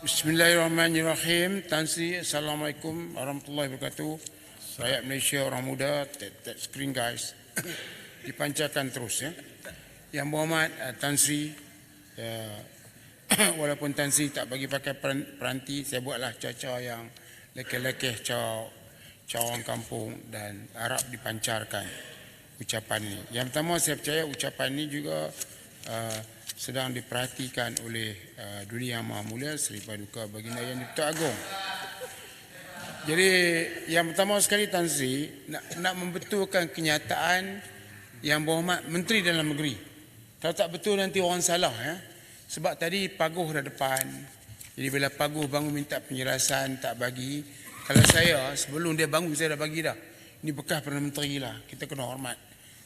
Bismillahirrahmanirrahim. Tan Sri, Assalamualaikum warahmatullahi wabarakatuh. Rakyat Malaysia, orang muda, tap screen guys. Dipancarkan terus ya. Yang Berhormat Tan Sri, walaupun Tan Sri tak bagi pakai peranti, saya buatlah cara yang lekeh-lekeh, cara orang kampung, dan harap dipancarkan ucapan ini. Yang pertama, saya percaya ucapan ini juga sedang diperhatikan oleh Dunia Yang Maha Mulia Seri Paduka Baginda Yang di-Pertuan Agong. Jadi yang pertama sekali, Tan Sri nak membetulkan kenyataan Yang Berhormat Menteri Dalam Negeri. Kalau tak betul nanti orang salah ya. Sebab tadi Paguh dah depan. Jadi bila Paguh bangun minta penjelasan tak bagi. Kalau saya sebelum dia bangun saya dah bagi dah. Ini bekas Perdana Menteri lah. Kita kena hormat.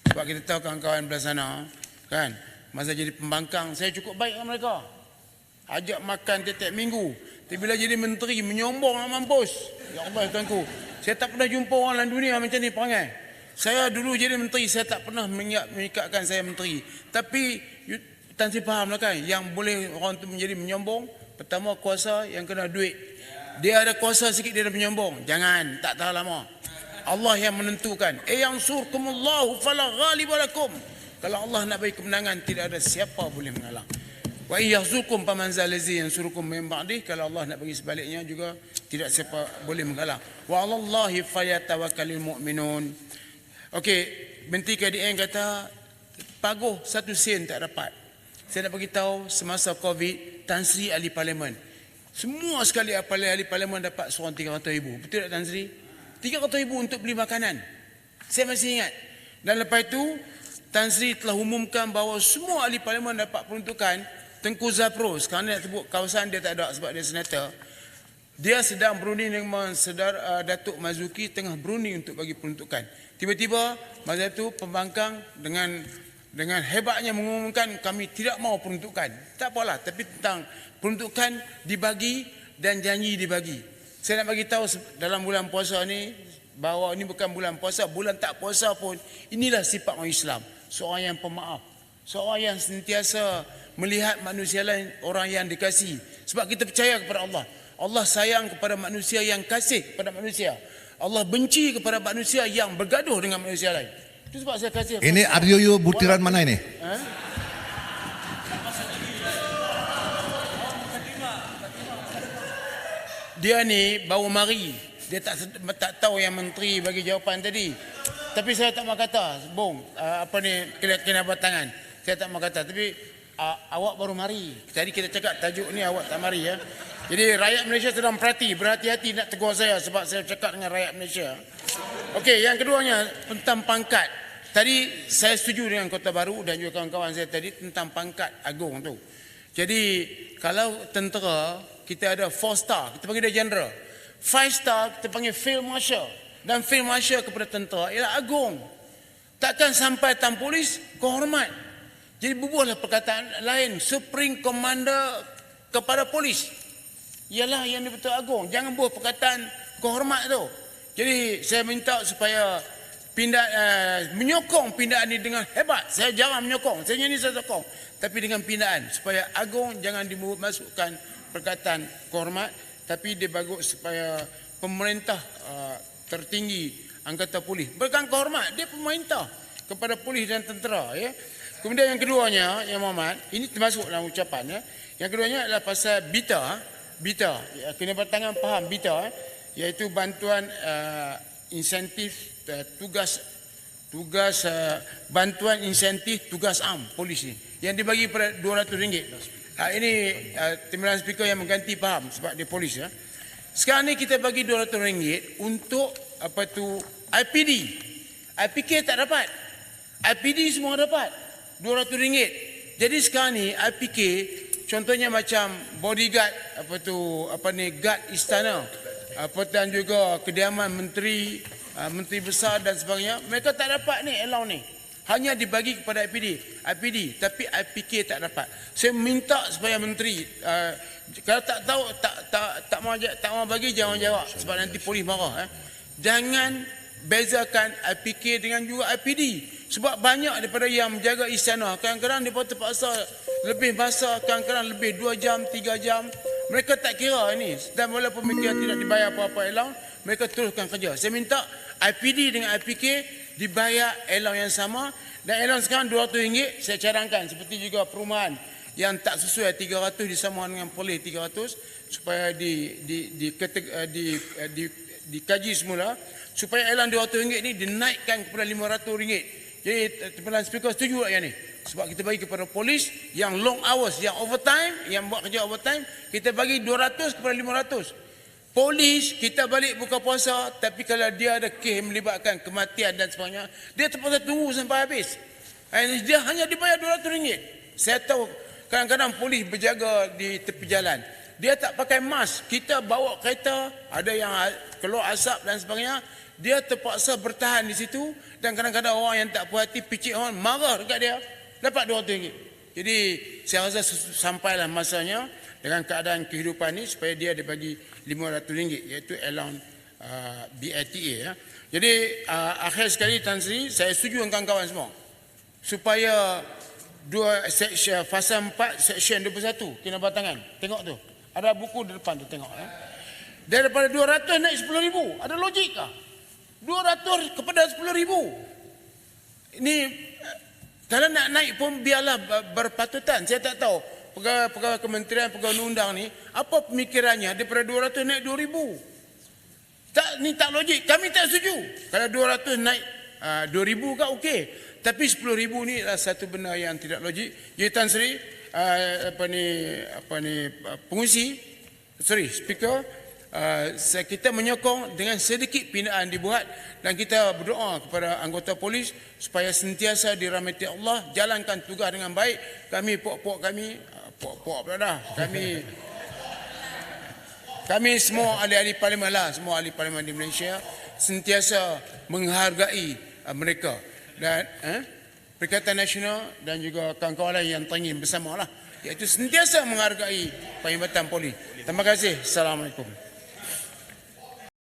Sebab kita tahu kawan-kawan belah sana kan, masa jadi pembangkang saya cukup baik dengan mereka. Ajak makan tiap-tiap minggu. Tapi bila jadi menteri menyombong nak mampus. Ya Allah tuanku, saya tak pernah jumpa orang dalam dunia macam ni perangai. Saya dulu jadi menteri, saya tak pernah mengikatkan saya menteri. Tapi Tan Sri faham lah kan, yang boleh orang tu menjadi menyombong, pertama kuasa, yang kena duit. Dia ada kuasa sikit dia dah menyombong. Jangan, tak tahan lama. Allah yang menentukan. Yansurkumullahu fala ghaliba lakum. Kalau Allah nak bagi kemenangan, tidak ada siapa boleh mengalah. Wa iyahzukum faman zalazi yansurukum min ba'dih. Kalau Allah nak bagi sebaliknya juga, tidak siapa boleh mengalah. Wa 'alallahi falyatawakkalul mu'minun. Okey, Menteri KDN kata Paguh 1 sen tak dapat. Saya nak bagi tahu semasa Covid, Tan Sri ahli parlimen. Semua sekali ahli parlimen dapat seorang 300,000. Betul tak Tan Sri? 300,000 untuk beli makanan. Saya masih ingat. Dan lepas itu Tan Sri telah umumkan bahawa semua ahli parlimen dapat peruntukan. Tengku Zapro, sekarang dia nak sebut kawasan dia tak ada sebab dia senator. Dia sedang berunding dengan saudara Datuk Mazuki, tengah berunding untuk bagi peruntukan. Tiba-tiba masa itu pembangkang dengan hebatnya mengumumkan kami tidak mahu peruntukan. Tak apalah, tapi tentang peruntukan dibagi dan janji dibagi. Saya nak bagi tahu dalam bulan puasa ni bahawa ini bukan bulan puasa, bulan tak puasa pun inilah sifat orang Islam. Seorang yang pemaaf, seorang yang sentiasa melihat manusia lain orang yang dikasihi. Sebab kita percaya kepada Allah. Allah sayang kepada manusia yang kasih kepada manusia. Allah benci kepada manusia yang bergaduh dengan manusia lain. Itu sebab saya kasih. Ini RUU butiran mana ini? Dia ni baru mari. Dia tak tahu yang menteri bagi jawapan tadi. Tapi saya tak mau kata, Bung, kena tangan. Saya tak mau kata, tapi awak baru mari. Tadi kita cakap tajuk ni awak tak mari ya. Jadi rakyat Malaysia sedang berhati-hati nak tegur saya sebab saya cakap dengan rakyat Malaysia. Okey, yang keduanya tentang pangkat. Tadi saya setuju dengan Kota Baru dan juga kawan-kawan saya tadi tentang pangkat agung tu. Jadi kalau tentera kita ada 4 star, kita panggil dia general. 5 star kita panggil field marshal. Dan field marshal kepada tentera ialah agung. Takkan sampai tan polis kehormat. Jadi bubuhlah perkataan lain, Supreme Commander kepada polis. Ialah yang di-Pertuan Agong. Jangan buat perkataan kehormat tu. Jadi saya minta supaya menyokong pindaan ini dengan hebat. Saya jarang menyokong, saya ni saya sokong. Tapi dengan pindaan supaya Agong jangan dimasukkan perkataan kehormat, tapi dia bagus supaya pemerintah tertinggi Angkatan Polis berikan kehormat, dia pemerintah kepada polis dan tentera ya. Kemudian yang keduanya, Yang Berhormat, ini termasuk dalam ucapan ya. Yang keduanya adalah pasal BITA, kena bertangan faham BITA, iaitu bantuan insentif bantuan insentif tugas am polis ni yang dibagi pada RM200. Ini Timbalan Speaker yang mengganti faham sebab dia polis ya. Sekarang ni kita bagi RM200 untuk IPD. IPK tak dapat. IPD semua dapat RM200. Jadi sekarang ni IPK contohnya macam bodyguard guard istana, dan juga kediaman menteri besar dan sebagainya, mereka tak dapat ni allow ni. Hanya dibagi kepada IPD, tapi IPK tak dapat. Saya minta supaya menteri kalau tak tahu tak mau bagi jangan jawab sebab nanti polis marah. Jangan bezakan IPK dengan juga IPD. Sebab banyak daripada yang menjaga istana, kadang-kadang mereka terpaksa lebih masa, kadang-kadang lebih 2 jam, 3 jam. Mereka tak kira ini. Dan walaupun mereka tidak dibayar apa-apa allowance, mereka teruskan kerja. Saya minta IPD dengan IPK dibayar allowance yang sama. Dan allowance sekarang RM200, saya cadangkan. Seperti juga perumahan yang tak sesuai 300 disambungkan dengan polis 300 supaya dikaji semula supaya allowance RM200 ni dinaikkan kepada RM500. Jadi Timbalan Speaker setuju tak yang ni? Sebab kita bagi kepada polis yang long hours, yang overtime, yang buat kerja overtime, kita bagi 200 kepada 500. Polis kita balik buka puasa, tapi kalau dia ada kes melibatkan kematian dan sebagainya, dia terpaksa tunggu sampai habis. Dia hanya dibayar RM200. Saya tahu kadang-kadang polis berjaga di tepi jalan, dia tak pakai mask. Kita bawa kereta, ada yang keluar asap dan sebagainya, dia terpaksa bertahan di situ. Dan kadang-kadang orang yang tak puas hati picit orang, marah dekat dia, dapat RM200. Jadi saya rasa sampailah masanya dengan keadaan kehidupan ni supaya dia dibagi RM500, iaitu allowance BITA ya. Jadi akhir sekali Tan Sri, saya setuju dengan kawan-kawan semua supaya section fasa 4 section 21 Kinabatangan. Tengok tu. Ada buku di depan tu, tengok ya. Daripada 200 naik 10,000. Ada logik kah? 200 kepada 10,000. Ini kalau nak naik pun biarlah berpatutan. Saya tak tahu pegawai kementerian, pegawai undang ni apa pemikirannya daripada 200 naik 2,000. Ni tak logik. Kami tak setuju. Kalau 200 naik 2,000 kan okey. Tapi 10,000 ni adalah satu benda yang tidak logik. Jadi Tan Sri, Speaker, kita menyokong dengan sedikit pinaan dibuat dan kita berdoa kepada anggota polis supaya sentiasa dirahmati Allah, jalankan tugas dengan baik. Kami kami semua ahli-ahli parlimen lah, semua ahli parlimen di Malaysia sentiasa menghargai mereka dan Perikatan Nasional dan juga kawan-kawan lain yang tangin bersama lah, iaitu sentiasa menghargai perkhidmatan polis. Terima kasih. Assalamualaikum.